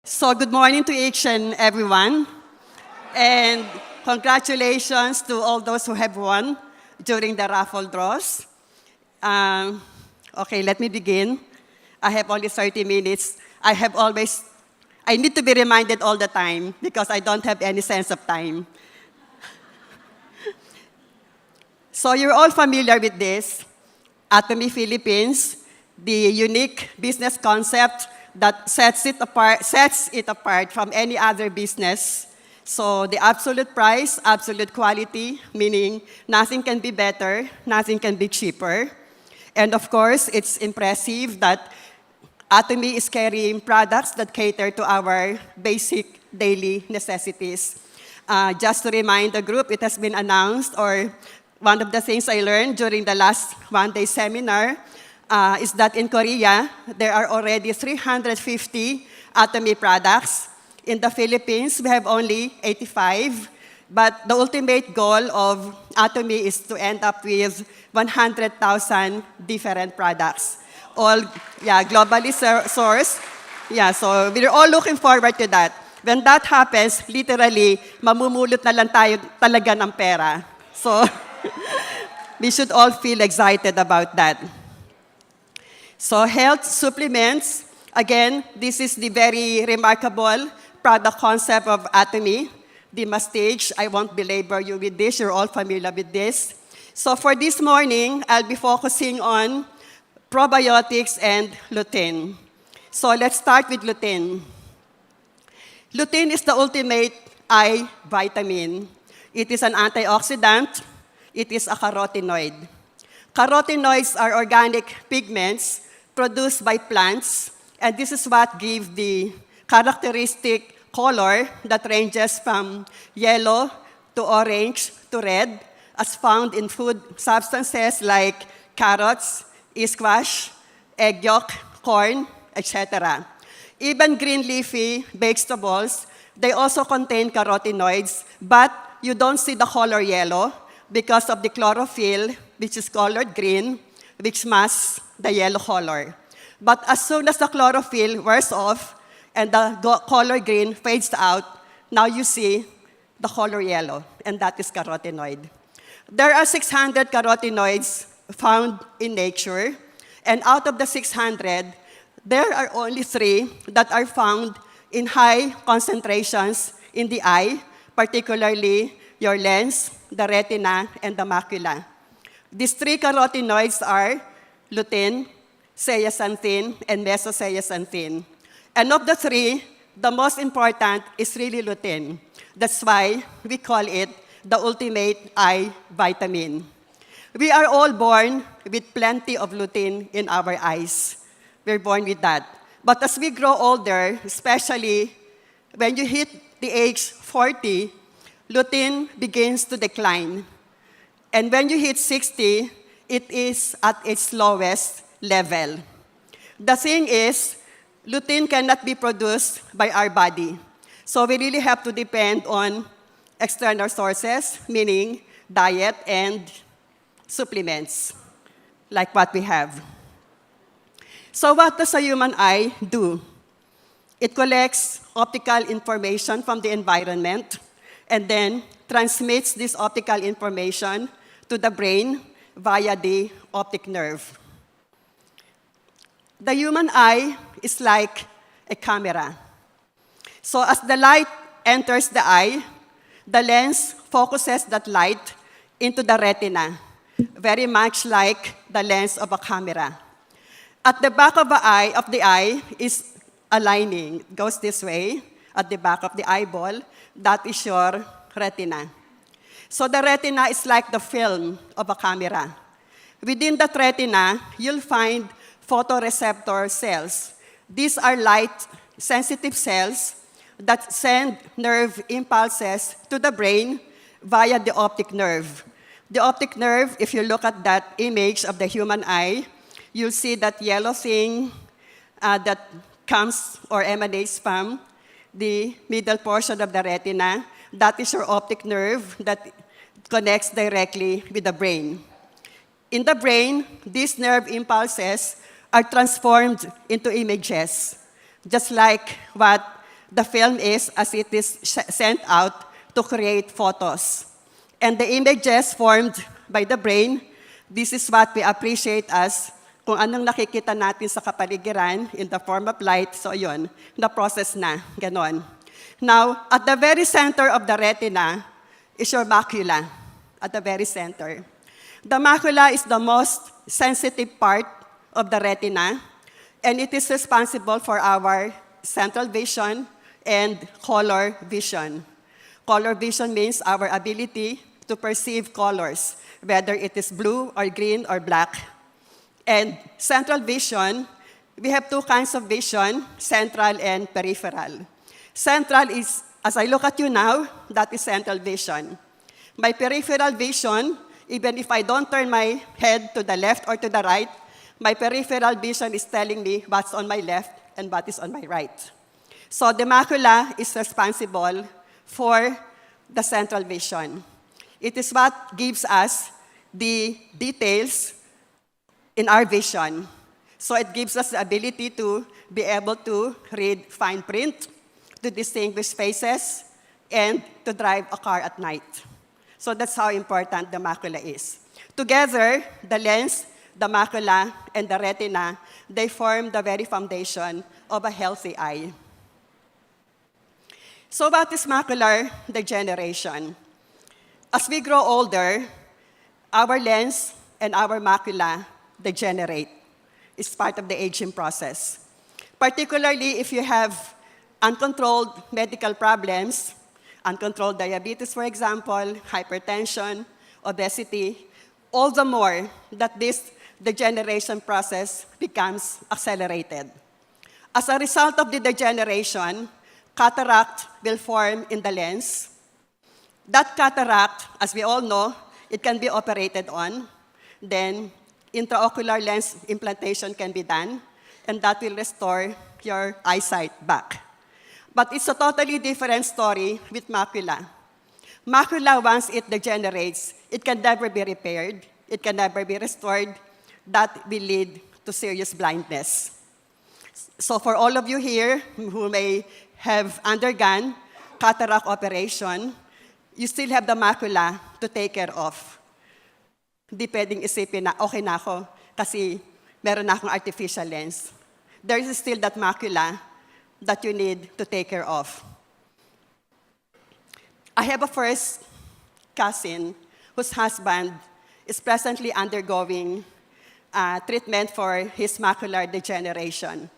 So good morning to each and everyone, and congratulations to all those who have won during the raffle draws. Okay, let me begin. I have only 30 minutes. I need to be reminded all the time because I don't have any sense of time. So you're all familiar with this, Atomy Philippines, the unique business concept that sets it apart from any other business. So the absolute price, absolute quality, meaning nothing can be better, nothing can be cheaper. And of course, it's impressive that Atomy is carrying products that cater to our basic daily necessities. Just to remind the group, it has been announced, or one of the things I learned during the last one-day seminar is that in Korea, there are already 350 Atomy products. In the Philippines, we have only 85. But the ultimate goal of Atomy is to end up with 100,000 different products, all globally sourced. Yeah, so we're all looking forward to that. When that happens, literally, mamumulot na lang tayo talaga ng pera. So we should all feel excited about that. So health supplements, again, this is the very remarkable product concept of Atomy. The Mastage, I won't belabor you with this, you're all familiar with this. So for this morning, I'll be focusing on probiotics and LUTEIN. So let's start with LUTEIN. LUTEIN is the ultimate eye vitamin. It is an antioxidant. It is a carotenoid. Carotenoids are organic pigments produced by plants, and this is what gives the characteristic color that ranges from yellow to orange to red, as found in food substances like carrots, squash, egg yolk, corn, etc. Even green leafy vegetables, they also contain carotenoids, but you don't see the color yellow because of the chlorophyll, which is colored green, which masks the yellow color. But as soon as the chlorophyll wears off and the color green fades out, now you see the color yellow, and that is carotenoid. There are 600 carotenoids found in nature, and out of the 600, there are only 3 that are found in high concentrations in the eye, particularly your lens, the retina, and the macula. These 3 carotenoids are lutein, zeaxanthin, and mesozeaxanthin. And of the 3, the most important is really lutein. That's why we call it the ultimate eye vitamin. We are all born with plenty of lutein in our eyes. We're born with that. But as we grow older, especially when you hit the age 40, lutein begins to decline. And when you hit 60, it is at its lowest level. The thing is, lutein cannot be produced by our body. So we really have to depend on external sources, meaning diet and supplements, like what we have. So what does a human eye do? It collects optical information from the environment and then transmits this optical information to the brain via the optic nerve. The human eye is like a camera. So as the light enters the eye, the lens focuses that light into the retina, very much like the lens of a camera. At the back of the eye is a lining. It goes this way, at the back of the eyeball. That is your retina. So the retina is like the film of a camera. Within that retina, you'll find photoreceptor cells. These are light-sensitive cells that send nerve impulses to the brain via the optic nerve. The optic nerve, if you look at that image of the human eye, you'll see that yellow thing that comes or emanates from the middle portion of the retina. That is your optic nerve that connects directly with the brain. In the brain, these nerve impulses are transformed into images, just like what the film is as it is sent out to create photos. And the images formed by the brain, this is what we appreciate as kung anong nakikita natin sa kapaligiran in the form of light. So yun, na-process na, ganon. Now, at the very center of the retina is your macula, at the very center. The macula is the most sensitive part of the retina, and it is responsible for our central vision and color vision. Color vision means our ability to perceive colors, whether it is blue or green or black. And central vision, we have two kinds of vision, central and peripheral. Central is, as I look at you now, that is central vision. My peripheral vision, even if I don't turn my head to the left or to the right, my peripheral vision is telling me what's on my left and what is on my right. So the macula is responsible for the central vision. It is what gives us the details in our vision. So it gives us the ability to be able to read fine print, to distinguish faces, and to drive a car at night. So that's how important the macula is. Together, the lens, the macula, and the retina, they form the very foundation of a healthy eye. So what is macular degeneration? As we grow older, our lens and our macula degenerate. It's part of the aging process. Particularly if you have uncontrolled medical problems, uncontrolled diabetes, for example, hypertension, obesity, all the more that this degeneration process becomes accelerated. As a result of the degeneration, cataract will form in the lens. That cataract, as we all know, it can be operated on. Then intraocular lens implantation can be done, and that will restore your eyesight back. But it's a totally different story with macula. Macula, once it degenerates, it can never be repaired, it can never be restored. That will lead to serious blindness. So for all of you here who may have undergone cataract operation, you still have the macula to take care of. Hindi pwedeng isipin na, okay na ako kasi meron na akong artificial lens. There is still that macula that you need to take care of. I have a first cousin whose husband is presently undergoing treatment for his macular degeneration.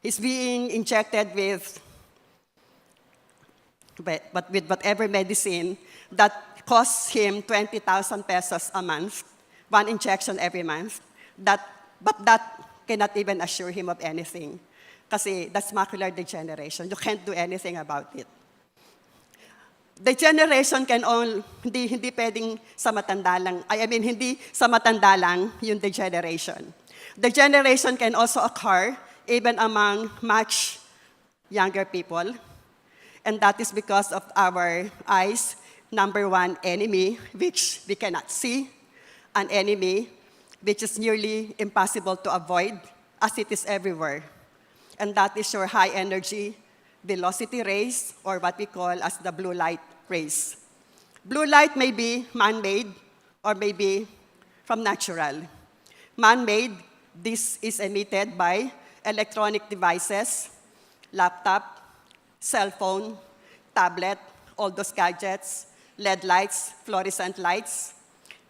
He's being injected with whatever medicine that costs him 20,000 pesos a month, one injection every month. But that cannot even assure him of anything. Kasi that's macular degeneration. You can't do anything about it. Degeneration can hindi pwedeng sa matanda lang. Hindi sa matanda lang yung degeneration. Degeneration can also occur even among much younger people. And that is because of our eyes' number one enemy, which we cannot see, an enemy which is nearly impossible to avoid, as it is everywhere. And that is your high energy velocity rays, or what we call as the blue light rays. Blue light may be man-made or may be from natural. Man-made, this is emitted by electronic devices, laptop, cell phone, tablet, all those gadgets, LED lights, fluorescent lights.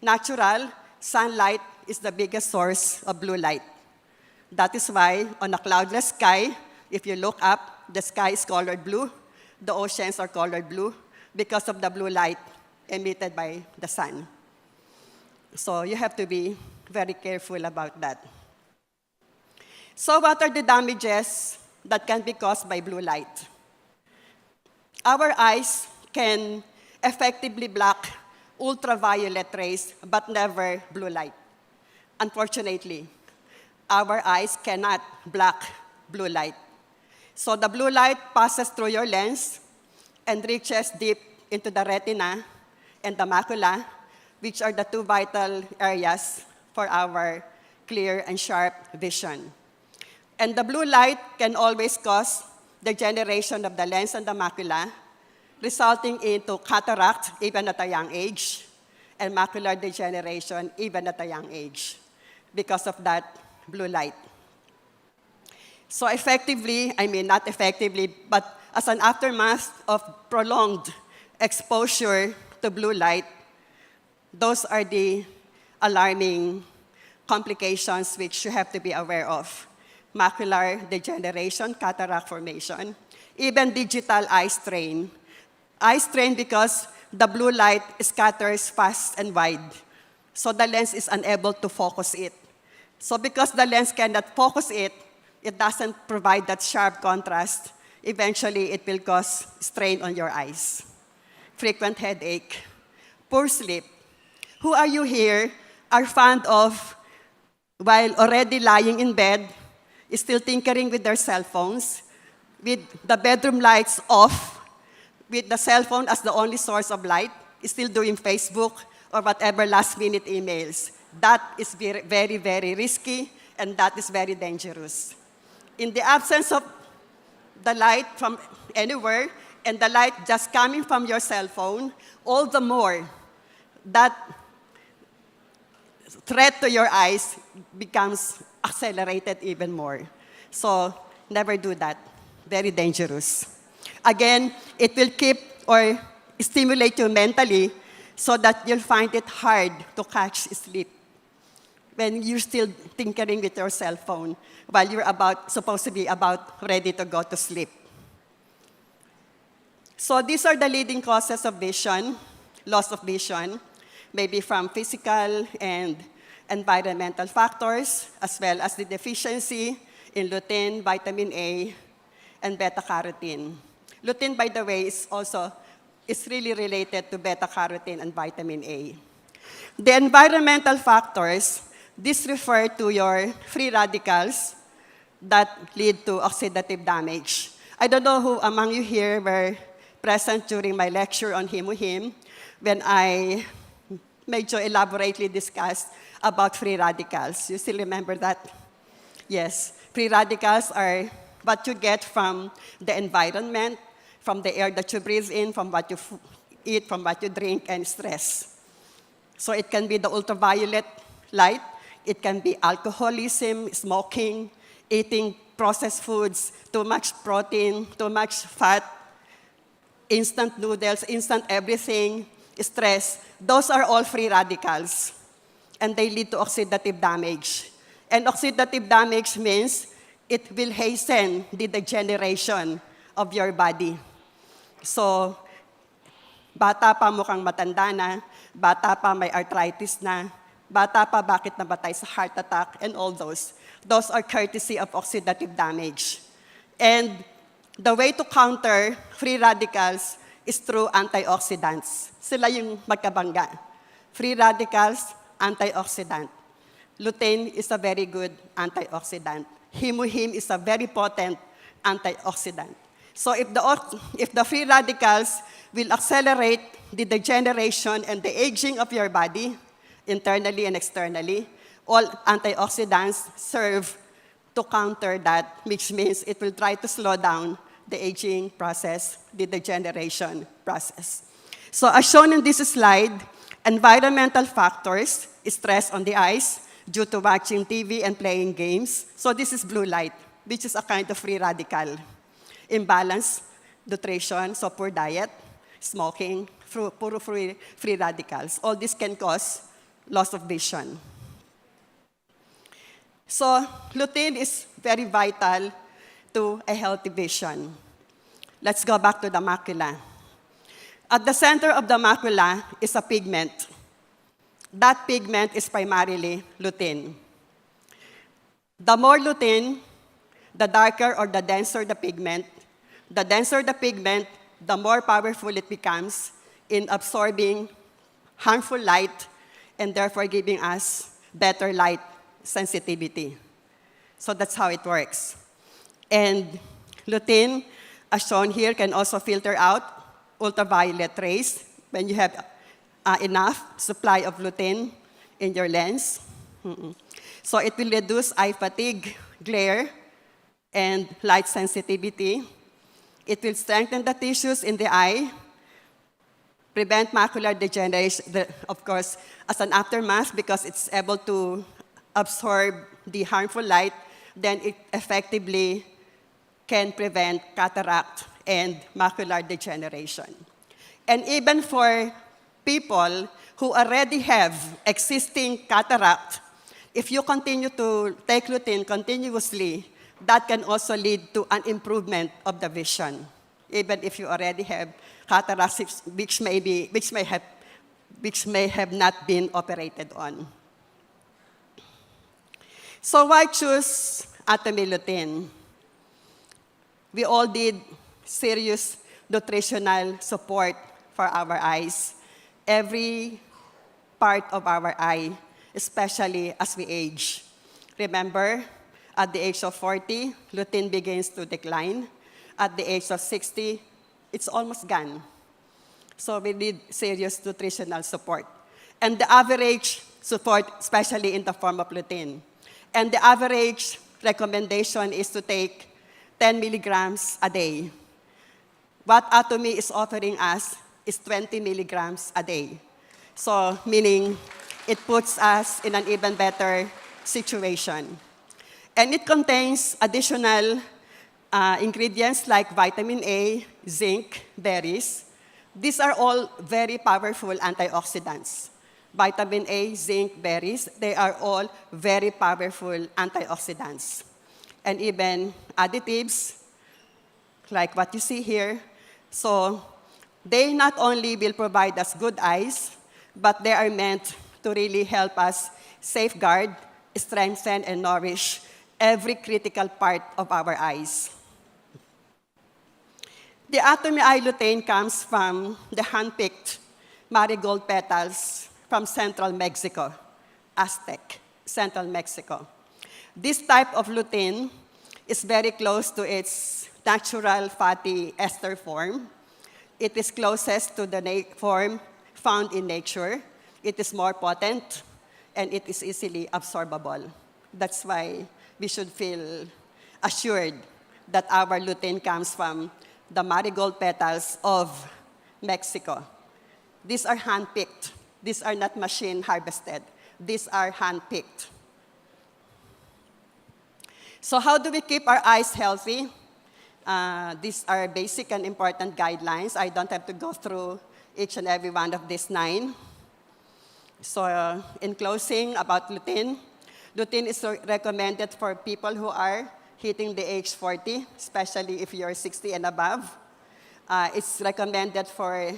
Natural, sunlight is the biggest source of blue light. That is why on a cloudless sky, if you look up, the sky is colored blue, the oceans are colored blue because of the blue light emitted by the sun. So you have to be very careful about that. So what are the damages that can be caused by blue light? Our eyes can effectively block ultraviolet rays, but never blue light. Unfortunately, our eyes cannot block blue light. So the blue light passes through your lens and reaches deep into the retina and the macula, which are the two vital areas for our clear and sharp vision. And the blue light can always cause degeneration of the lens and the macula, resulting into cataract even at a young age, and macular degeneration even at a young age because of that blue light. So effectively, I mean not effectively, but as an aftermath of prolonged exposure to blue light, those are the alarming complications which you have to be aware of. Macular degeneration, cataract formation, even digital eye strain. Eye strain because the blue light scatters fast and wide, so the lens is unable to focus it. So because the lens cannot focus it, it doesn't provide that sharp contrast. Eventually, it will cause strain on your eyes. Frequent headache, poor sleep. Who are you here are fond of, while already lying in bed, still tinkering with their cell phones, with the bedroom lights off, with the cell phone as the only source of light, still doing Facebook or whatever last-minute emails? That is very, very, very risky, and that is very dangerous. In the absence of the light from anywhere, and the light just coming from your cell phone, all the more that threat to your eyes becomes accelerated even more. So never do that. Very dangerous. Again, it will keep or stimulate you mentally so that you'll find it hard to catch sleep when you're still tinkering with your cell phone while you're supposed to be ready to go to sleep. So these are the leading causes of vision, loss of vision, maybe from physical and environmental factors, as well as the deficiency in lutein, vitamin A, and beta-carotene. Lutein, by the way, is really related to beta-carotene and vitamin A. The environmental factors, these refer to your free radicals that lead to oxidative damage. I don't know who among you here were present during my lecture on Him when I medyo elaborately discussed about free radicals. You still remember that? Yes. Free radicals are what you get from the environment, from the air that you breathe in, from what you eat, from what you drink, and stress. So it can be the ultraviolet light, it can be alcoholism, smoking, eating processed foods, too much protein, too much fat, instant noodles, instant everything, stress. Those are all free radicals, and they lead to oxidative damage. And oxidative damage means it will hasten the degeneration of your body. So, bata pa mukhang matanda na, bata pa may arthritis na, bata pa bakit nabatay sa heart attack, and all those. Those are courtesy of oxidative damage. And the way to counter free radicals is through antioxidants. Sila yung magkabangga. Free radicals, antioxidant. Lutein is a very good antioxidant. Him is a very potent antioxidant. So if the free radicals will accelerate the degeneration and the aging of your body, internally and externally, all antioxidants serve to counter that, which means it will try to slow down the aging process, the degeneration process. So as shown in this slide, environmental factors, stress on the eyes due to watching TV and playing games. So this is blue light, which is a kind of free radical. Imbalance, nutrition, so poor diet, smoking, puro free radicals. All this can cause loss of vision. So lutein is very vital to a healthy vision. Let's go back to the macula. At the center of the macula is a pigment. That pigment is primarily lutein. The more lutein, the darker or the denser the pigment. The denser the pigment, the more powerful it becomes in absorbing harmful light and therefore giving us better light sensitivity. So that's how it works. And lutein, as shown here, can also filter out ultraviolet rays when you have enough supply of lutein in your lens. So it will reduce eye fatigue, glare, and light sensitivity. It will strengthen the tissues in the eye, prevent macular degeneration, of course, as an aftermath because it's able to absorb the harmful light, then it effectively can prevent cataract and macular degeneration. And even for people who already have existing cataract, if you continue to take lutein continuously, that can also lead to an improvement of the vision, even if you already have cataracts which may have not been operated on. So why choose Atomy lutein? We all need serious nutritional support for our eyes. Every part of our eye, especially as we age. Remember, at the age of 40, lutein begins to decline. At the age of 60, it's almost gone. So we need serious nutritional support. And the average support, especially in the form of lutein. And the average recommendation is to take 10 milligrams a day. What Atomy is offering us is 20 milligrams a day. So meaning it puts us in an even better situation. And it contains additional ingredients like vitamin A, zinc, berries. These are all very powerful antioxidants. Vitamin A, zinc, berries, they are all very powerful antioxidants. And even additives, like what you see here. So they not only will provide us good eyes, but they are meant to really help us safeguard, strengthen, and nourish every critical part of our eyes. The Atomy Eye Lutein comes from the hand-picked marigold petals from central Mexico, Aztec, central Mexico. This type of lutein is very close to its natural fatty ester form. It is closest to the form found in nature. It is more potent, and it is easily absorbable. That's why we should feel assured that our lutein comes from the marigold petals of Mexico. These are hand-picked. These are not machine harvested. These are hand-picked. So how do we keep our eyes healthy? These are basic and important guidelines. I don't have to go through each and every one of these 9. So in closing, about lutein, lutein is recommended for people who are hitting the age 40, especially if you're 60 and above. It's recommended for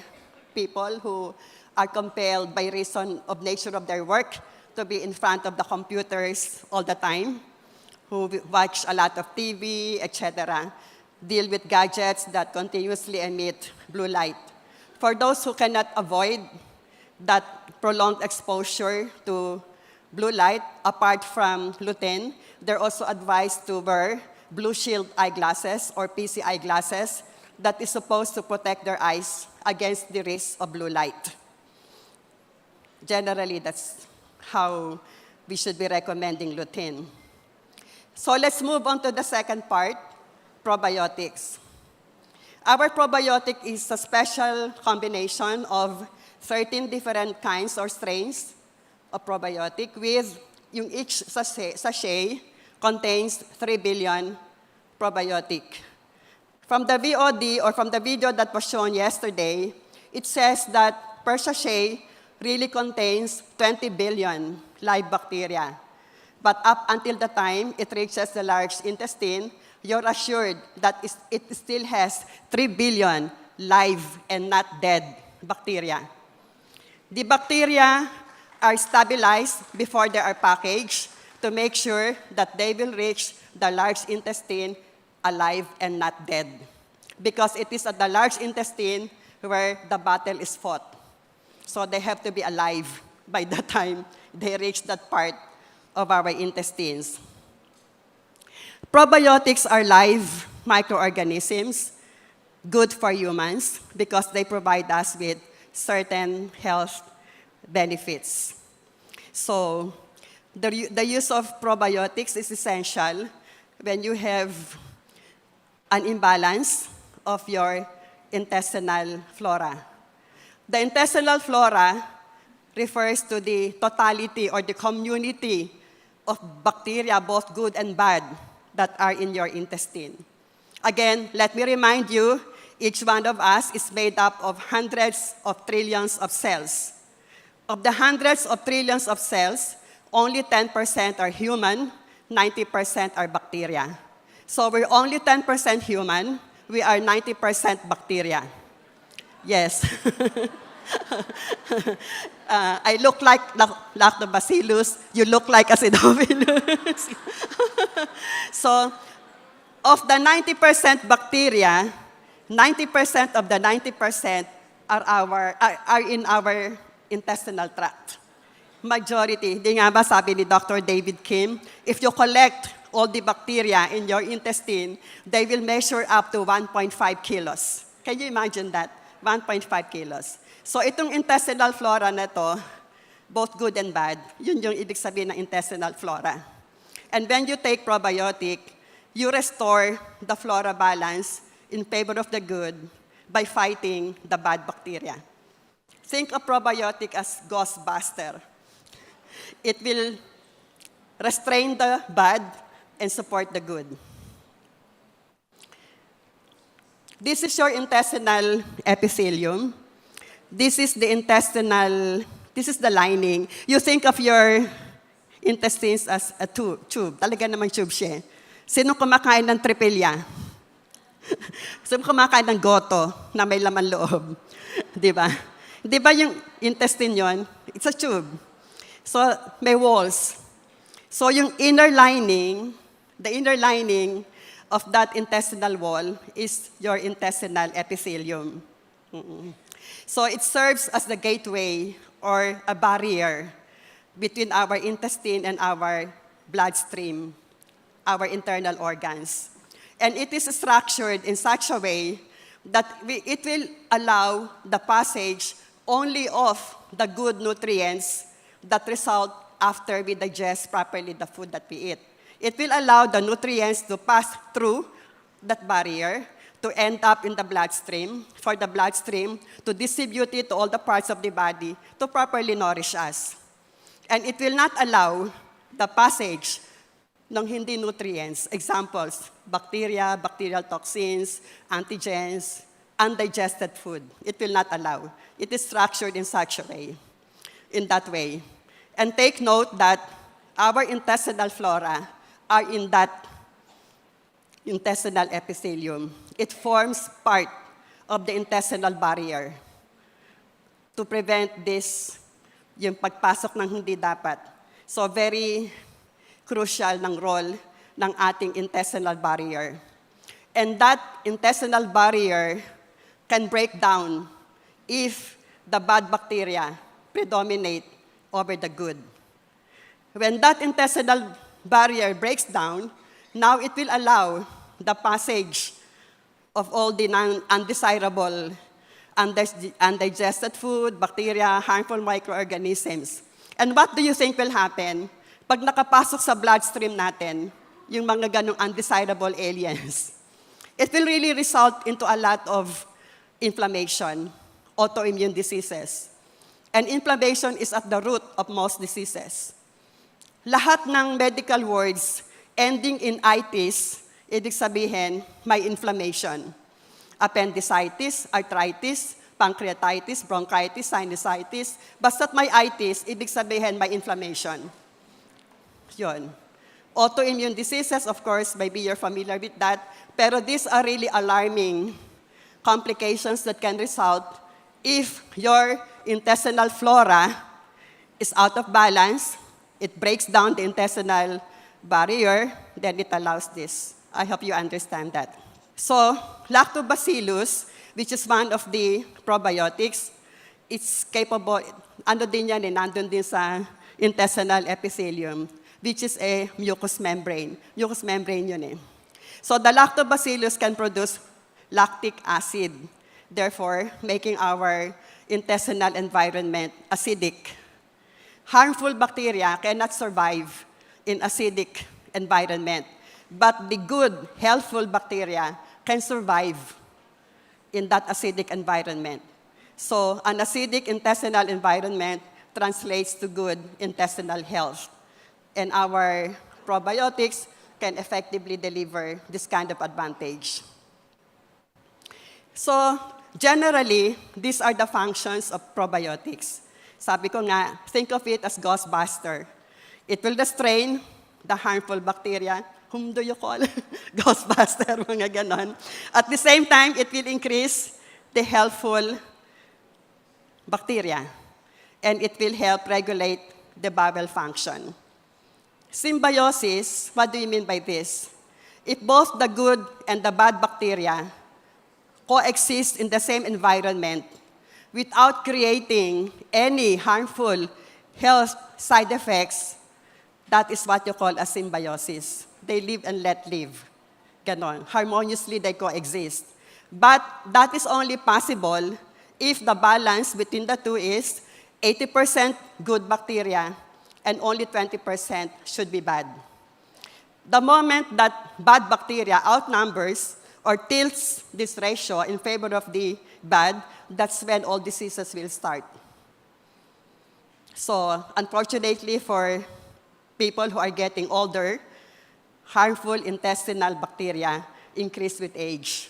people who are compelled by reason of nature of their work to be in front of the computers all the time, who watch a lot of TV, etc., deal with gadgets that continuously emit blue light. For those who cannot avoid that prolonged exposure to blue light, apart from lutein, they're also advised to wear blue shield eyeglasses or PC eyeglasses that is supposed to protect their eyes against the risk of blue light. Generally, that's how we should be recommending lutein. So let's move on to the second part, probiotics. Our probiotic is a special combination of 13 different kinds or strains of probiotic with each sachet contains 3 billion probiotic. From the VOD or from the video that was shown yesterday, it says that per sachet really contains 20 billion live bacteria. But up until the time it reaches the large intestine, you're assured that it still has 3 billion live and not dead bacteria. The bacteria are stabilized before they are packaged to make sure that they will reach the large intestine alive and not dead. Because it is at the large intestine where the battle is fought. So they have to be alive by the time they reach that part of our intestines. Probiotics are live microorganisms, good for humans because they provide us with certain health benefits. So the use of probiotics is essential when you have an imbalance of your intestinal flora. The intestinal flora refers to the totality or the community of bacteria, both good and bad, that are in your intestine. Again, let me remind you, each one of us is made up of hundreds of trillions of cells. Of the hundreds of trillions of cells, only 10% are human, 90% are bacteria. So we're only 10% human, we are 90% bacteria. Yes. I look like lactobacillus, you look like acidophilus. So, of the 90% bacteria, 90% of the 90% are in our intestinal tract. Majority, di nga ba sabi ni Dr. David Kim, if you collect all the bacteria in your intestine, they will measure up to 1.5 kilos. Can you imagine that? 1.5 kilos. So itong intestinal flora na to, both good and bad, yun yung ibig sabihin ng intestinal flora. And when you take probiotic, you restore the flora balance in favor of the good by fighting the bad bacteria. Think of probiotic as ghostbuster. It will restrain the bad and support the good. This is your intestinal epithelium. This is the lining. You think of your intestines as a tube. Talaga naman tube siya. Sino kumakain ng tripilya? Sino kumakain ng goto na may laman loob? Di ba? Di ba yung intestine yon? It's a tube. So, may walls. So, yung inner lining, the inner lining of that intestinal wall is your intestinal epithelium. So, it serves as the gateway or a barrier between our intestine and our bloodstream, our internal organs. And it is structured in such a way that it will allow the passage only of the good nutrients that result after we digest properly the food that we eat. It will allow the nutrients to pass through that barrier to end up in the bloodstream, for the bloodstream to distribute it to all the parts of the body to properly nourish us. And it will not allow the passage ng hindi nutrients. Examples, bacteria, bacterial toxins, antigens, undigested food. It will not allow. It is structured in such a way, in that way. And take note that our intestinal flora are in that intestinal epithelium. It forms part of the intestinal barrier to prevent this, yung pagpasok ng hindi dapat. So very crucial ng role ng ating intestinal barrier. And that intestinal barrier can break down if the bad bacteria predominate over the good. When that intestinal barrier breaks down, now it will allow the passage of all the undesirable, undigested food, bacteria, harmful microorganisms. And what do you think will happen pag nakapasok sa bloodstream natin yung mga ganong undesirable aliens? It will really result into a lot of inflammation, autoimmune diseases. And inflammation is at the root of most diseases. Lahat ng medical words ending in itis, ibig sabihin, may inflammation. Appendicitis, arthritis, pancreatitis, bronchitis, sinusitis. Basta't may itis, ibig sabihin may inflammation. Yun. Autoimmune diseases, of course, maybe you're familiar with that, pero these are really alarming complications that can result if your intestinal flora is out of balance, it breaks down the intestinal barrier, then it allows this. I hope you understand that. So, lactobacillus, which is one of the probiotics, it's capable, ano din yan, nandun din sa intestinal epithelium, which is a mucous membrane. Mucous membrane yun eh. So, the lactobacillus can produce lactic acid, therefore making our intestinal environment acidic. Harmful bacteria cannot survive in acidic environment, but the good, healthful bacteria can survive in that acidic environment. So an acidic intestinal environment translates to good intestinal health. And our probiotics can effectively deliver this kind of advantage. So generally, these are the functions of probiotics. Sabi ko nga, think of it as ghostbuster. It will restrain the harmful bacteria. Whom do you call? Ghostbuster, mga ganon. At the same time, it will increase the helpful bacteria. And it will help regulate the bowel function. Symbiosis, what do you mean by this? If both the good and the bad bacteria coexist in the same environment without creating any harmful health side effects, that is what you call a symbiosis. They live and let live. Ganon. Harmoniously, they coexist. But that is only possible if the balance between the two is 80% good bacteria and only 20% should be bad. The moment that bad bacteria outnumbers or tilts this ratio in favor of the bad, that's when all diseases will start. So, unfortunately for people who are getting older, harmful intestinal bacteria increase with age.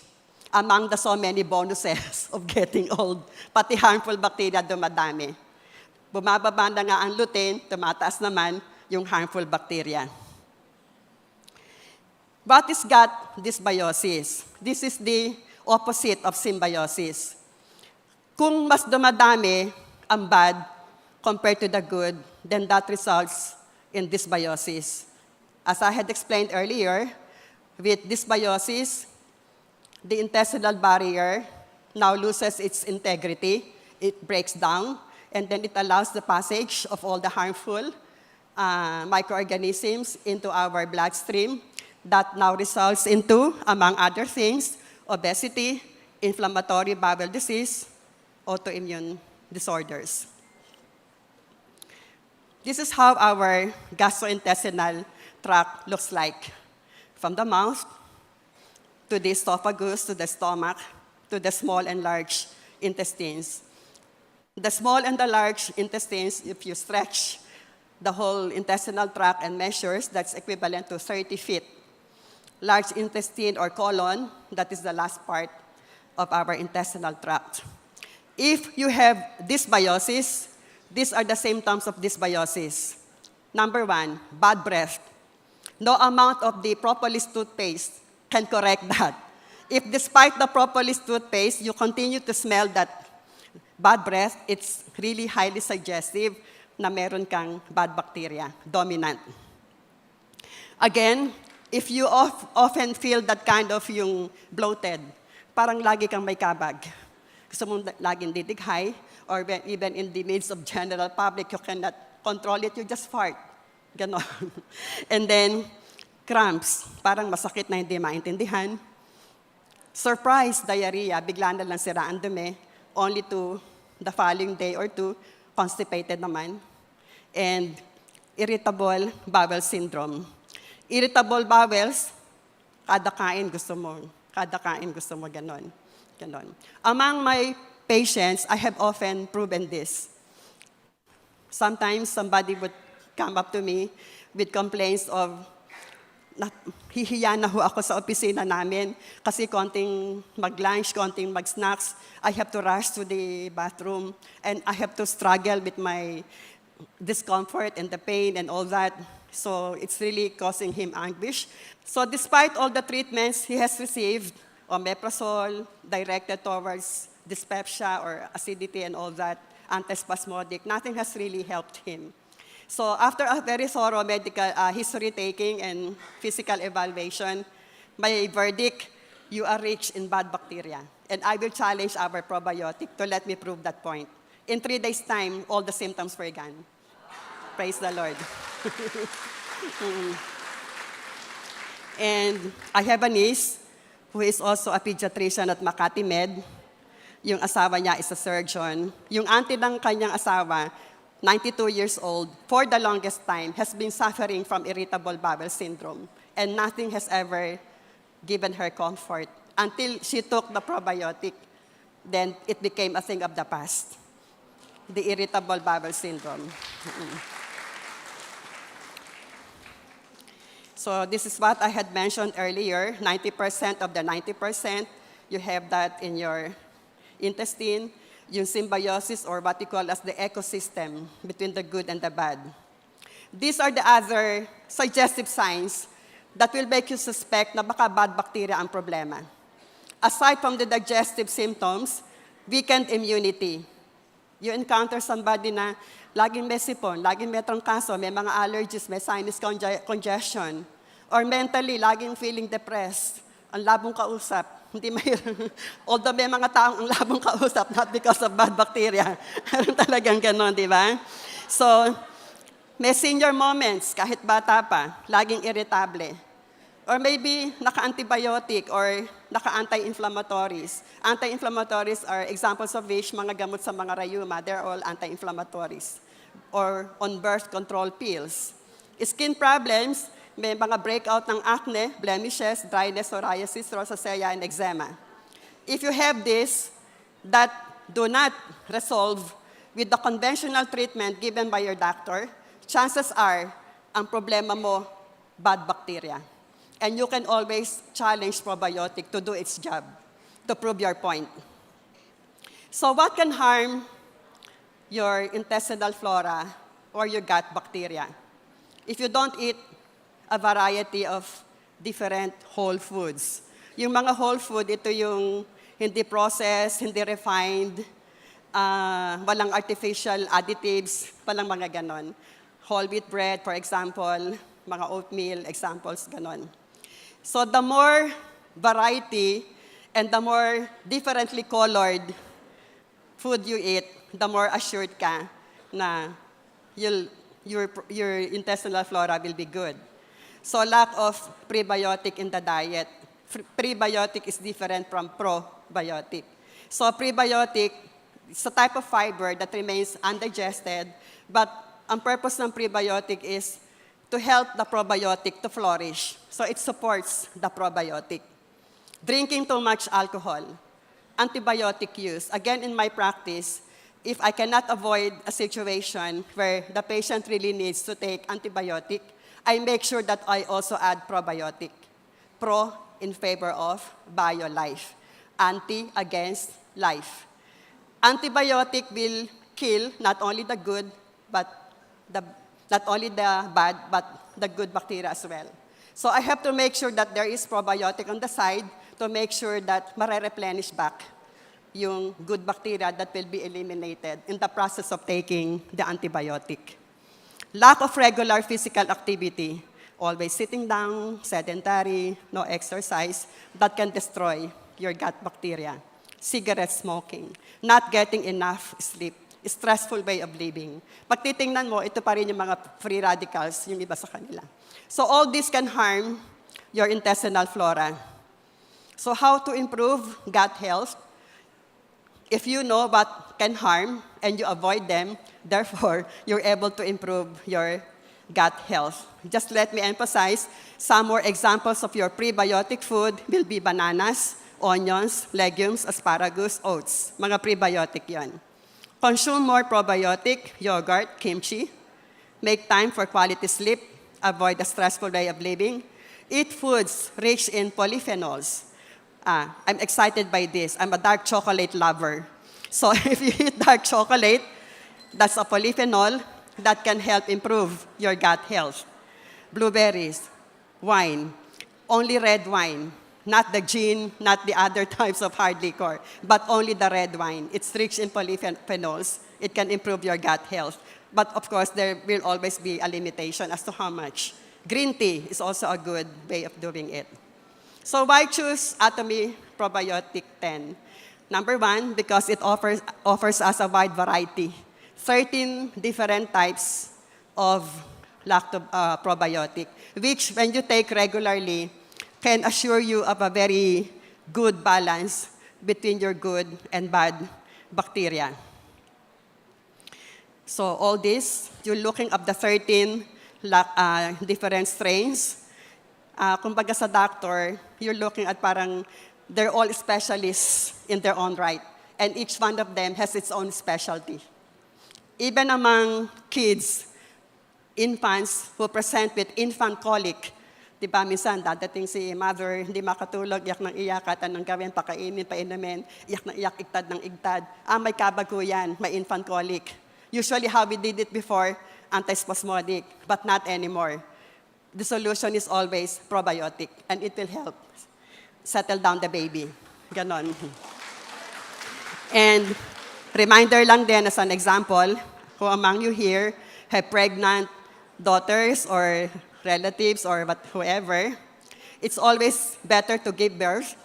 Among the so many bonuses of getting old, pati harmful bacteria dumadami. Bumababa na nga ang lutein, tumataas naman yung harmful bacteria. What is gut dysbiosis? This is the opposite of symbiosis. Kung mas dumadami ang bad compared to the good, then that results in dysbiosis. As I had explained earlier, with dysbiosis, the intestinal barrier now loses its integrity, it breaks down, and then it allows the passage of all the harmful microorganisms into our bloodstream. That now results into, among other things, obesity, inflammatory bowel disease, autoimmune disorders. This is how our gastrointestinal tract looks like. From the mouth to the esophagus, to the stomach, to the small and large intestines. The small and the large intestines, if you stretch the whole intestinal tract and measures, that's equivalent to 30 feet. Large intestine or colon, that is the last part of our intestinal tract. If you have dysbiosis, these are the symptoms of dysbiosis. Number one, bad breath. No amount of the propolis toothpaste can correct that. If despite the propolis toothpaste, you continue to smell that bad breath, it's really highly suggestive na meron kang bad bacteria, dominant. Again, if you often feel that kind of yung bloated, parang lagi kang may kabag. Gusto mong laging didighay, or even in the midst of general public, you cannot control it, you just fart. Ganon. And then, cramps, parang masakit na hindi maintindihan. Surprise, diarrhea, bigla na lang sira ang dumi, only to the following day or two, constipated naman. And irritable bowel syndrome. Irritable bowels, kada kain gusto mo, ganon. Ganon. Among my patients, I have often proven this. Sometimes somebody would come up to me with complaints of, hihiya na ho ako sa opisina namin kasi konting mag-lunch, konting mag-snacks, I have to rush to the bathroom and I have to struggle with my discomfort and the pain and all that. So it's really causing him anguish. So despite all the treatments he has received, omeprazole, directed towards dyspepsia or acidity and all that, antispasmodic, nothing has really helped him. So after a very thorough medical history taking and physical evaluation, my verdict, you are rich in bad bacteria. And I will challenge our probiotic to let me prove that point. In 3 days' time, all the symptoms were gone. Praise the Lord. And I have a niece who is also a pediatrician at Makati Med. Yung asawa niya is a surgeon. Yung auntie ng kanyang asawa, 92 years old, for the longest time, has been suffering from irritable bowel syndrome. And nothing has ever given her comfort until she took the probiotic. then it became a thing of the past. The irritable bowel syndrome. So this is what I had mentioned earlier, 90% of the 90%, you have that in your intestine, yung symbiosis or what you call as the ecosystem between the good and the bad. These are the other suggestive signs that will make you suspect na baka bad bacteria ang problema. Aside from the digestive symptoms, weakened immunity. You encounter somebody na laging may sipon, laging may trangkaso, may mga allergies, may sinus congestion, or mentally, laging feeling depressed, ang labong kausap, hindi although may mga taong ang labong kausap, not because of bad bacteria, meron talagang ganon, di ba? So, may senior moments, kahit bata pa, laging irritable. Or maybe naka-antibiotic or naka-anti-inflammatories. Anti-inflammatories are examples of which mga gamot sa mga rayuma, they're all anti-inflammatories. Or on birth control pills. Skin problems, may mga breakout ng acne, blemishes, dryness, psoriasis, rosacea, and eczema. If you have this, that do not resolve with the conventional treatment given by your doctor, chances are, ang problema mo, bad bacteria. And you can always challenge probiotic to do its job, to prove your point. So what can harm your intestinal flora or your gut bacteria? If you don't eat a variety of different whole foods. Yung mga whole food, ito yung hindi processed, hindi refined, walang artificial additives, walang mga ganon. Whole wheat bread, for example, mga oatmeal, examples, ganon. So the more variety and the more differently colored food you eat, the more assured ka na your intestinal flora will be good. So lack of prebiotic in the diet. Prebiotic is different from probiotic. So prebiotic is a type of fiber that remains undigested, but ang purpose ng prebiotic is to help the probiotic to flourish. So it supports the probiotic. Drinking too much alcohol. Antibiotic use. Again, in my practice, if I cannot avoid a situation where the patient really needs to take antibiotic, I make sure that I also add probiotic. Pro in favor of bio-life. Anti against life. Antibiotic will kill not only the good, but not only the bad, but the good bacteria as well. So I have to make sure that there is probiotic on the side to make sure that mare-replenish back yung good bacteria that will be eliminated in the process of taking the antibiotic. Lack of regular physical activity, always sitting down, sedentary, no exercise, that can destroy your gut bacteria. Cigarette smoking, not getting enough sleep, stressful way of living. Pag titingnan mo, ito pa rin yung mga free radicals, yung iba sa kanila. So all this can harm your intestinal flora. So how to improve gut health? If you know what can harm and you avoid them, therefore, you're able to improve your gut health. Just let me emphasize, some more examples of your prebiotic food will be bananas, onions, legumes, asparagus, oats. Mga prebiotic yan. Consume more probiotic, yogurt, kimchi. Make time for quality sleep. Avoid a stressful way of living. Eat foods rich in polyphenols. I'm excited by this. I'm a dark chocolate lover. So if you eat dark chocolate, that's a polyphenol that can help improve your gut health. Blueberries, wine, only red wine, not the gin, not the other types of hard liquor, but only the red wine. It's rich in polyphenols. It can improve your gut health. But of course, there will always be a limitation as to how much. Green tea is also a good way of doing it. So why choose Atomy Probiotic 10? Number one, because it offers us a wide variety. 13 different types of probiotic, which when you take regularly, can assure you of a very good balance between your good and bad bacteria. So all this, you're looking up the 13 different strains. Kumbaga sa doctor, you're looking at parang they're all specialists in their own right. and each one of them has its own specialty. Even among kids, infants who present with infant colic, di ba, minsan dadating si mother, hindi makatulog, iyak ng iyak, at anong gawin, pakainin, painumin, iyak ng iyak, igtad ng igtad. May kabago yan, may infant colic. Usually how we did it before, antispasmodic, but not anymore. The solution is always probiotic, and it will help settle down the baby. Ganon. And reminder lang din as an example, who among you here have pregnant daughters or relatives or whoever, it's always better to give birth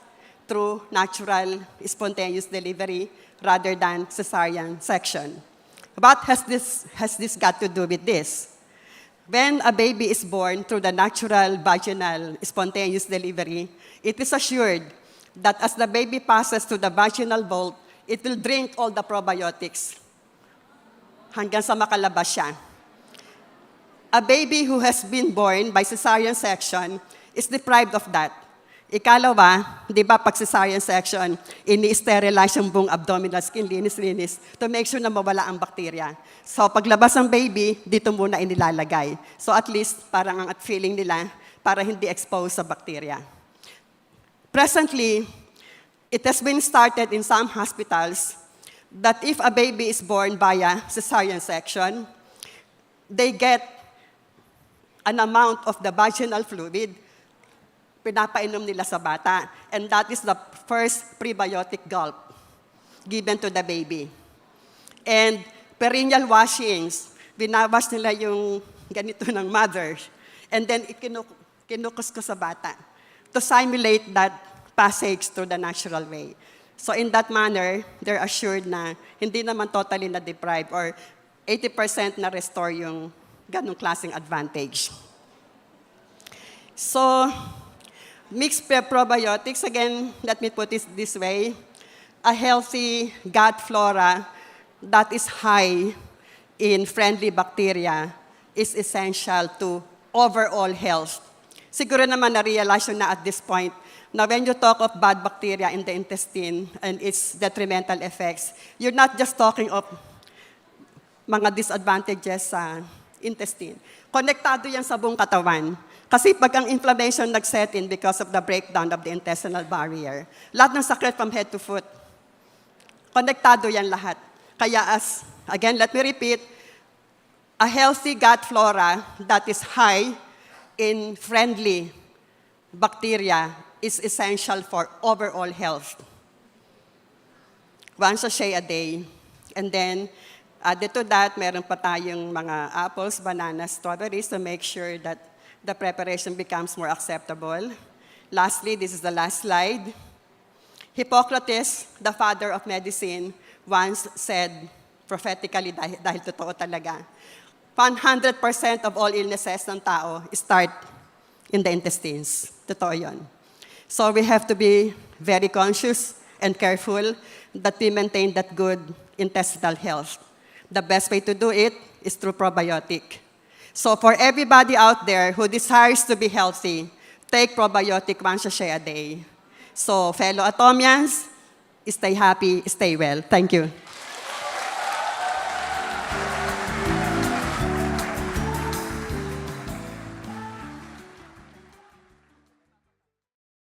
through natural, spontaneous delivery rather than cesarean section. What has this got to do with this? When a baby is born through the natural, vaginal, spontaneous delivery, it is assured that as the baby passes through the vaginal vault, it will drink all the probiotics hanggang sa makalabas siya. A baby who has been born by cesarean section is deprived of that. Ikalawa, di ba, pag cesarean section, ini-sterilize yung buong abdominal skin, linis-linis, to make sure na mawala ang bakterya. So paglabas ng baby, dito muna inilalagay. So at least, parang ang feeling nila, para hindi exposed sa bakterya. Presently, it has been started in some hospitals that if a baby is born via cesarean section, they get an amount of the vaginal fluid, pinapainom nila sa bata. And that is the first prebiotic gulp given to the baby. And perineal washings, binawash nila yung ganito ng mother. And then kinukuskus sa bata to simulate that passage through the natural way. So in that manner, they're assured na hindi naman totally na-deprive or 80% na-restore yung ganong klaseng advantage. So, mixed probiotics, again, let me put it this way, a healthy gut flora that is high in friendly bacteria is essential to overall health. Siguro naman na-realize nyo na at this point na when you talk of bad bacteria in the intestine and its detrimental effects, you're not just talking of mga disadvantages sa intestine. Konektado yan sa buong katawan. Kasi pag ang inflammation nag-set in because of the breakdown of the intestinal barrier, lahat ng sakit from head to foot, konektado yan lahat. Kaya again, let me repeat, a healthy gut flora that is high in friendly bacteria is essential for overall health. One sachet a day. And then, added to that, meron pa tayong mga apples, bananas, strawberries to make sure that the preparation becomes more acceptable. Lastly, this is the last slide. Hippocrates, the father of medicine, once said prophetically, dahil totoo talaga, 100% of all illnesses ng tao start in the intestines. Totoo yun. So we have to be very conscious and careful that we maintain that good intestinal health. The best way to do it is through probiotic. So for everybody out there who desires to be healthy, take probiotic 1 sachet a day. So fellow Atomians, stay happy, stay well. Thank you.